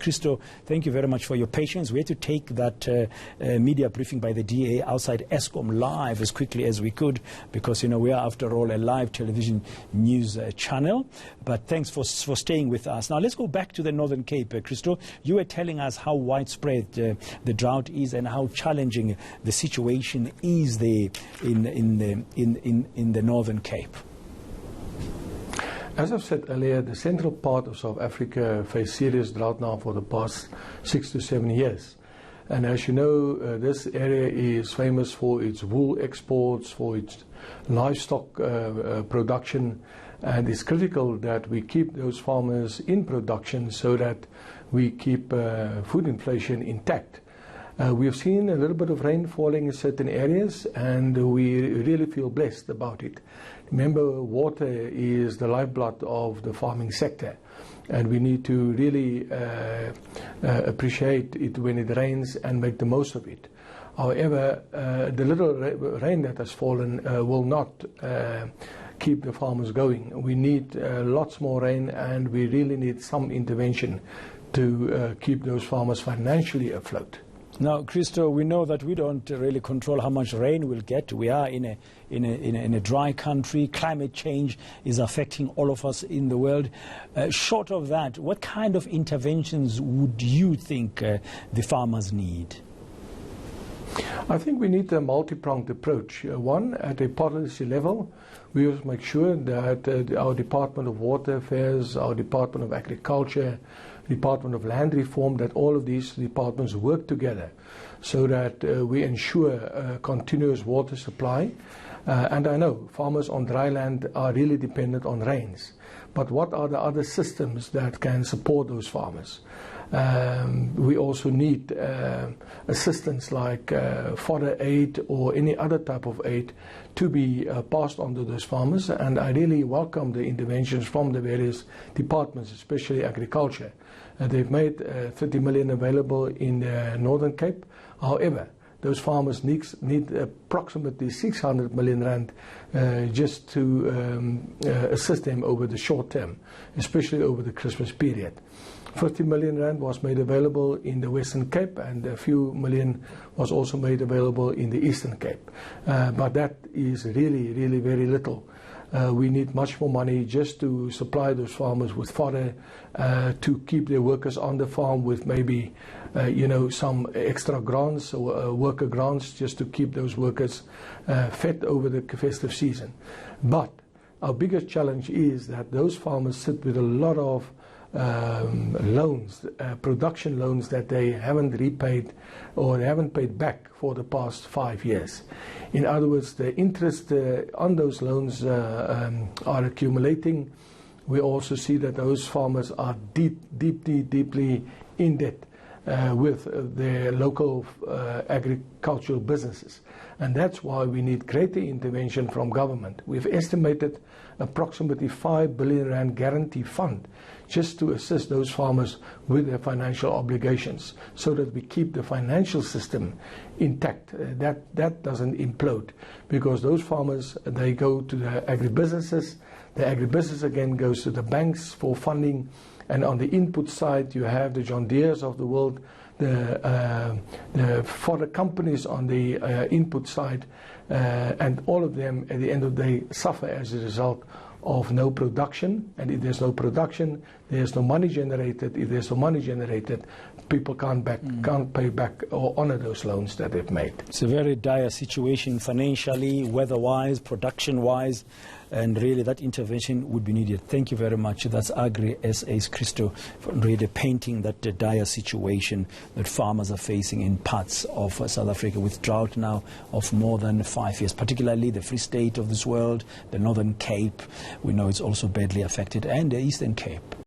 Christo, thank you very much for your patience. We had to take that media briefing by the DA outside Eskom live as quickly as we could because, we are, after all, a live television news channel. But thanks for staying with us. Now, let's go back to the Northern Cape. Christo, you were telling us how widespread the drought is and how challenging the situation is there in the Northern Cape. As I've said earlier, the central part of South Africa faced serious drought now for the past 6 to 7 years. And as you know, this area is famous for its wool exports, for its livestock production, and it's critical that we keep those farmers in production so that we keep food inflation intact. We've seen a little bit of rain falling in certain areas, and we really feel blessed about it. Remember, water is the lifeblood of the farming sector, and we need to really appreciate it when it rains and make the most of it. However, the little rain that has fallen will not keep the farmers going. We need lots more rain, and we really need some intervention to keep those farmers financially afloat. Now, Christo, we know that we don't really control how much rain we'll get. We are in a dry country. Climate change is affecting all of us in the world. Short of that, what kind of interventions would you think the farmers need? I think we need a multi-pronged approach. One, at a policy level, we must make sure that our Department of Water Affairs, our Department of Agriculture, Department of Land Reform, that all of these departments work together so that we ensure continuous water supply. And I know farmers on dry land are really dependent on rains. But what are the other systems that can support those farmers? We also need assistance like fodder aid or any other type of aid to be passed on to those farmers. And I really welcome the interventions from the various departments, especially agriculture. They've made 30 million available in the Northern Cape. However, those farmers need approximately 600 million rand just to assist them over the short term, especially over the Christmas period. 50 million rand was made available in the Western Cape, and a few million was also made available in the Eastern Cape. But that is really, really very little. We need much more money just to supply those farmers with fodder, to keep their workers on the farm with maybe, some extra grants or worker grants just to keep those workers fed over the festive season. But our biggest challenge is that those farmers sit with a lot of loans, production loans that they haven't repaid or they haven't paid back for the past 5 years. In other words, the interest on those loans are accumulating. We also see that those farmers are deeply in debt with their local agricultural businesses. And that's why we need greater intervention from government. We've estimated approximately 5 billion rand guarantee fund just to assist those farmers with their financial obligations so that we keep the financial system intact. That doesn't implode, because those farmers, they go to the agribusinesses. The agribusiness again goes to the banks for funding. And on the input side, you have the John Deeres of the world, the fodder companies on the input side, and all of them at the end of the day suffer as a result of no production. And if there's no production, there's no money generated. If there's no money generated, people can't pay back or honor those loans that they've made. It's a very dire situation financially, weather-wise, production-wise, and really that intervention would be needed. Thank you very much. That's Agri SA's Christo for really painting that dire situation that farmers are facing in parts of South Africa with drought now of more than 5 years, particularly the Free State of this world, the Northern Cape. We know it's also badly affected, and the Eastern Cape.